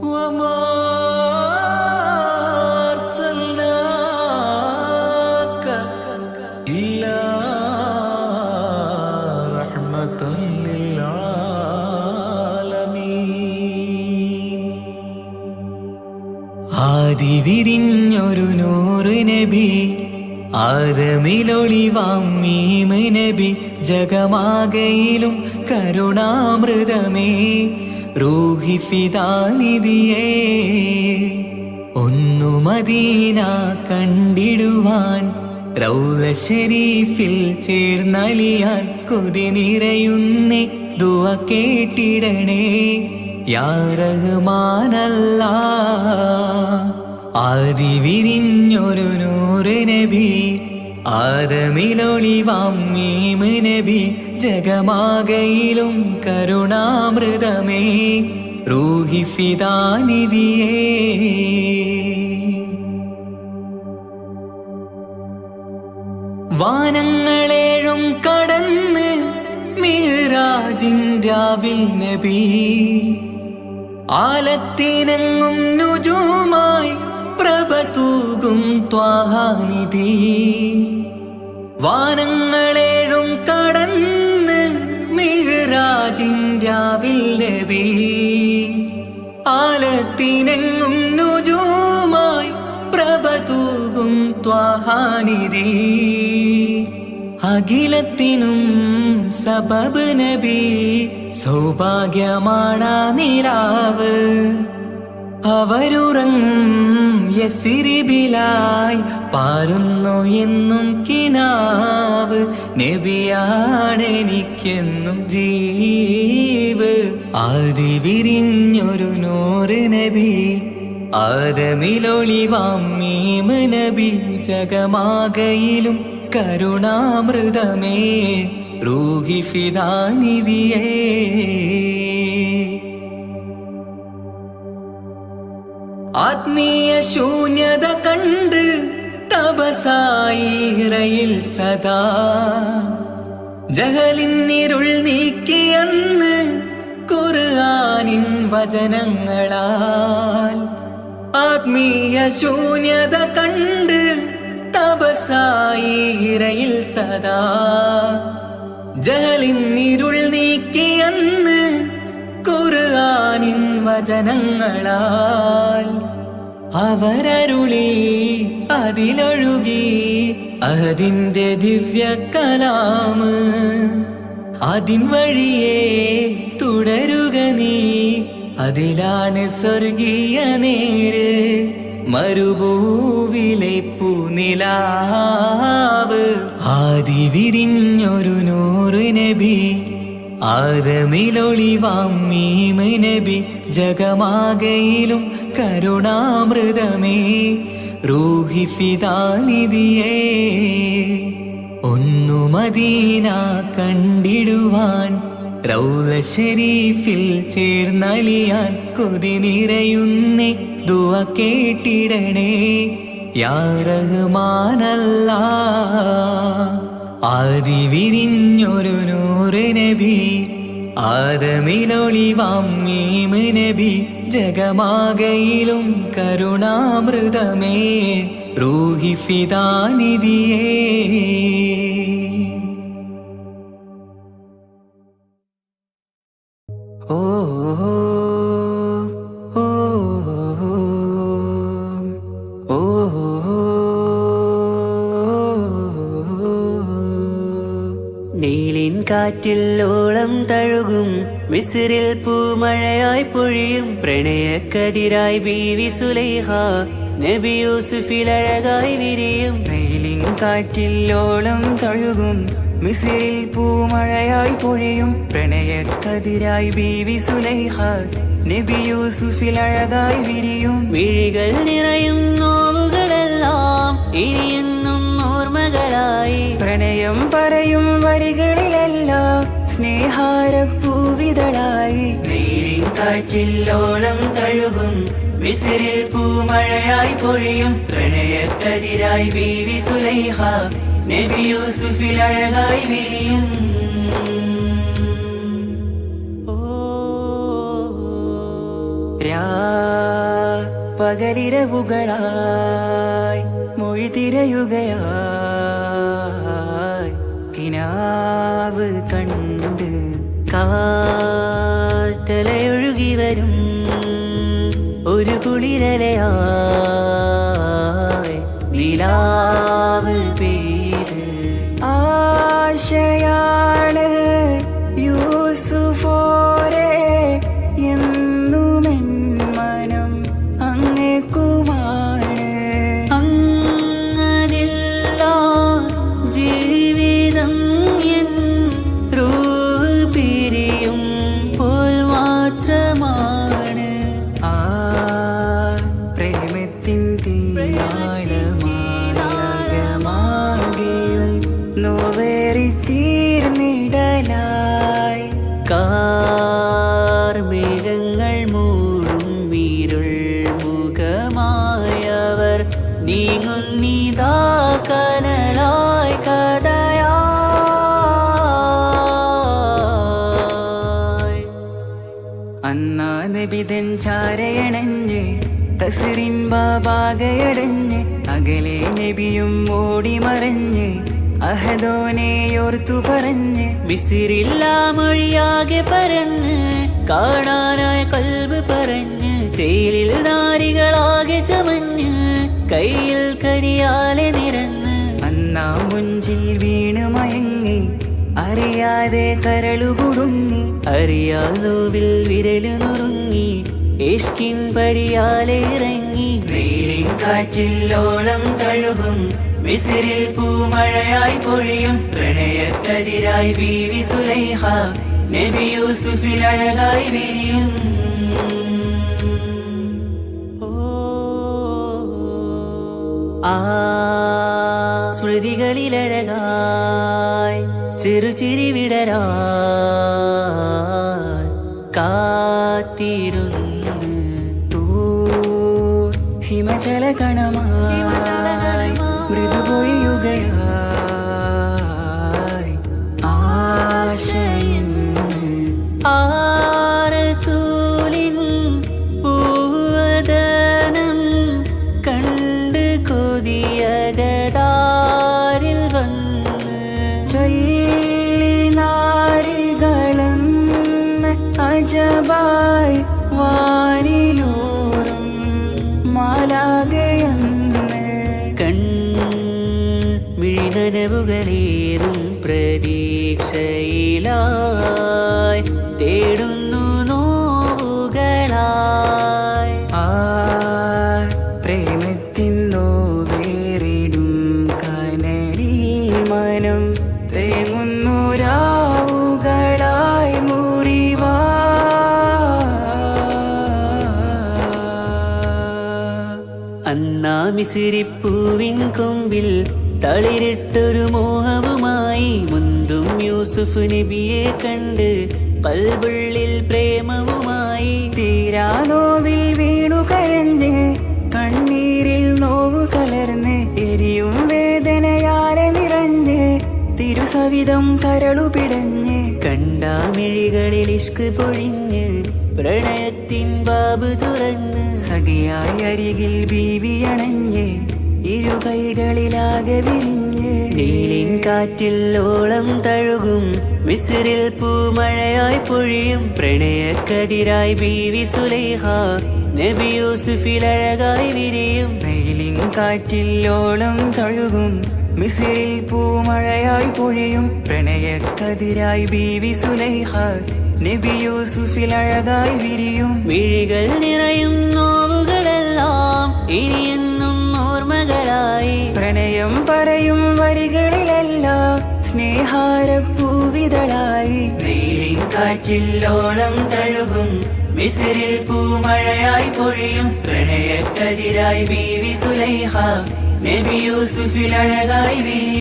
وما أرسلناك إلا رحمة للعالمين. ആദി വിരിഞ്ഞൊരു നൂറ് നബി, ആദമിലൊളിവാം മീമ് നബി, ജഗമാകയിലും കരുണാമൃതമേ റൂഹി ഫിദാനിധിയേ. ഒന്നു മദീന കണ്ടിടുവാൻ റൗള ശരീഫിൽ ചേർന്നലിയാൻ കൊതി നിറയുന്നേ ദുആ കേട്ടിടണേ യാ റഹ്മാനല്ലാഹ്. ആദി വിരിഞ്ഞൊരു നൂറ് നബി, ആദമിലൊളിവാം മീമ് നബി, ജഗമാകയിലും കരുണാമൃതമേ റൂഹി ഫിദാനിധിയേ. വാനങ്ങളേഴും കടന്ന് മിഅ്റാജിൻ രാവിൽ നബി, ആലത്തിനെങ്ങും നുജൂമായി പ്രഭ തൂകും ത്വാഹാനിധി. വാനങ്ങളേഴും കടന്ന് മിഅ്റാജിൻ രാവിൽ നബി, ആലത്തിനെങ്ങും നുജൂമായി പ്രഭ തൂകും ത്വാഹാനിധി. അഖിലത്തിനും സബബ് നബി, സൗഭാഗ്യമാണാ നിലാവ്. അവരുറങ്ങും യസ്രിബിലായി പാരുന്നു എന്നും കിനാവ്. നബിയാണെനിക്കെന്നും ജീവ്. ആദി വിരിഞ്ഞൊരു നൂറ് നബി, ആദമിലൊളിവാം മീമ് നബി, ജഗമാകയിലും കരുണാമൃതമേ റൂഹി ഫിദാനിധിയേ. ആത്മീയ ശൂന്യത കണ്ട് തപസായി ഇറയിൽ സദാ, ജഹലിന്നിരുൾ നീക്കിയെന്ന് ഖുർആനിൻ വചനങ്ങളാൽ. ആത്മീയ ശൂന്യത കണ്ട് തപസായി ഇറയിൽ സദാ, ജഹലിന്നിരുൾ നീക്കിയെന്ന് ഖുർആനിൻ വചനങ്ങളാൽ. അവരരുളി അതിലൊഴുകി അതിന്റെ ദിവ്യ കലാമ്. അതിൻ വഴിയേ തുടരുക നീ, അതിലാണ് സ്വർഗീയ നേര്. മരുഭൂവിലെ പൂനിലാവ്. ആദി വിരിഞ്ഞൊരു നൂറ് നബി, ആദമിലൊളിവാം മീമ് നബി, ജഗമാകയിലും കരുണാമൃതമേ റൂഹി ഫിദാനിധിയേ. ഒന്നു മദീന കണ്ടിടുവാൻ റൗള ശരീഫിൽ ചേർന്നലിയാൻ കൊതി നിറയുന്നേ ദുആ കേട്ടിടണേ യാ റഹ്മാനല്ലാഹ്. ആദി വിരിഞ്ഞൊരു നൂറ് നബി, ആദമിലൊളിവാം മീമ് നബി, ജഗമാകയിലും കരുണാമൃതമേ റൂഹി ഫിദാനിധിയേ. ഓ ഓ ഓ നീലിൻ കാറ്റിൽ ഓളം തഴുകും മിസ്രിൽ പൂമഴയായി പൊഴിയും പ്രണയക്കതിരായി ബീവി സുലൈഹ നബി യൂസുഫിൽ അഴകായി വിരിയും. നീലിൻ കാറ്റിൽ ഓളം തഴുകും മിസ്രിൽ പൂമഴയായി പൊഴിയും പ്രണയക്കതിരായി ബീവി സുലൈഹ നബി യൂസുഫിൽ അഴകായി വിരിയും. മിഴികൾ നിറയും നോവുകളെല്ലാം ഇനിയെന്നും ഓർമ്മകളായി പ്രണയം പറയും വരികളിലെല്ലാം സ്നേഹാരപ്പൂവിതളായി. നീലിൻ കാറ്റിൽ ഓളം തഴുകും മിസ്രിൽ പൂമഴയായി പൊഴിയും പ്രണയക്കതിരായി ബീവി സുലൈഹ നബി യൂസുഫിൽ അഴകായി വിരിയും. പകലിരവുകളായി മൊഴി തിരയുകയായി കിനാവ് കണ്ട് കാറ്റലയൊഴുകി വരും ഒരു കുളിരലയായി നിലാവ് പെയ്ത് ആശയാണ് യൂസുഫോരെ എന്നുമെൻ മനം അങ്ങേക്കുമാണ്. അങ്ങനില്ല ജീവിതം എൻ റൂഹ് പിരിയും പോൽ മാത്രമാണ്. ആ പ്രേമത്തിൻ തീരാളമാകെയും നോവേറി തീർന്നിടലായി കാർമേഘങ്ങൾ മൂടും വീരുൾ മുഖമായവർ നീങ്ങുന്നിതാ കനലായി കഥയായി. അന്നാ നബിതൻ ചാരയണഞ്ഞ് കസറിൻ ബാബാകയടഞ്ഞ് അകലെ നബിയും ഓടി മറഞ്ഞ് അഹദോനെയോർത്തു പറഞ്ഞ് വിസിറില്ല മൊഴിയാകെ പരന്ന് കാണാനായ കൽബ് പറഞ്ഞ് ചേലിൽ നാരികളാകെ ചമഞ്ഞ് കയ്യിൽ കരിയാലെ നിരന്ന് അന്നാ മുഞ്ചിൽ വീണ് മയങ്ങി അറിയാതെ കരളുകുടുങ്ങി അറിയാലോവിൽ വിരലു നുറുങ്ങി ഇഷ്കിൻ പടിയാലെ ഇറങ്ങി വെയിലിൻ കാറ്റില്ലോളം തഴുകും മിസ്രിൽ പൂമഴയായി പൊഴിയും പ്രണയക്കതിരായി ബീവി സുലൈഹ നബി യൂസുഫിൽ അഴകായി വിരിയും. ആ സ്മൃതികളിലഴകായി ചെറുചിരി വിടരാൻ കാത്തിരുന്ന് ഹിമജല കണമായി മൃദുപൊഴിയുകയായി ആശയിൻ ആരസൂലിൻ പൂവദനം കണ്ട് കൊതിയകതാരിൽ വന്ന് ചൊല്ലി നാരികളെന്ന് അജബായി വാനിലൂറും മാലാകയെന്ന് മിഴിനനവുകളേറും പ്രതീക്ഷയിലായി തേടുന്നു നോവുകളായി. ആ പ്രേമത്തിൻ നോവേറിടും കനലിൽ മനം തേങ്ങുന്നു രാവുകളായി മുറിവാ. അന്നാ മിസിരിപ്പൂവിൻ കൊമ്പിൽ തളിരിട്ടൊരു മോഹവുമായി മുന്തും യൂസുഫ് നബിയെ കണ്ട് കൽബുള്ളിൽ പ്രേമവുമായി തീരാനോവിൽ വീണു കരഞ്ഞ് കണ്ണീരിൽ നോവു കലർന്ന് എരിയും വേദനയാലെ നിറഞ്ഞ് തിരുസവിധം കരളു പിടഞ്ഞ് കണ്ടാമിഴികളിൽ ഇഷ്ക് പൊഴിഞ്ഞ് പ്രണയത്തിൻ ബാബ് തുറന്ന് സഖിയായി അരികിൽ ബീവി അണഞ്ഞ് ഇരു കൈകളിലാകെ വിരിഞ്ഞ് നീലിൻ കാറ്റില്ലോളം തഴുകും മിസ്രിൽ പൂമഴയായി പൊഴിയും പ്രണയക്കതിരായി ബീവി സുലൈഹ നബി യൂസുഫിൽ അഴകായി വിരിയും. വെയിലിൻ കാറ്റില്ലോളം തഴുകും മിസ്രിൽ പൂമഴയായി പൊഴിയും പ്രണയക്കതിരായി ബീവി സുലൈഹ നബി യൂസുഫിൽ അഴകായി വിരിയും. മിഴികൾ നിറയും നോവുകളെല്ലാം ഇനിയെന്നും ഓർമ്മകളായി പ്രണയം പറയും വരികളിലെല്ലാം സ്നേഹാരപ്പൂവിതളായി. വെയിലിൻ കാറ്റില്ലോളം തഴുകും മിസ്രിൽ പൂമഴയായി പൊഴിയും പ്രണയക്കതിരായി ബീവി സുലൈഹ നബി യൂസുഫിൽ അഴകായി വിരിയും.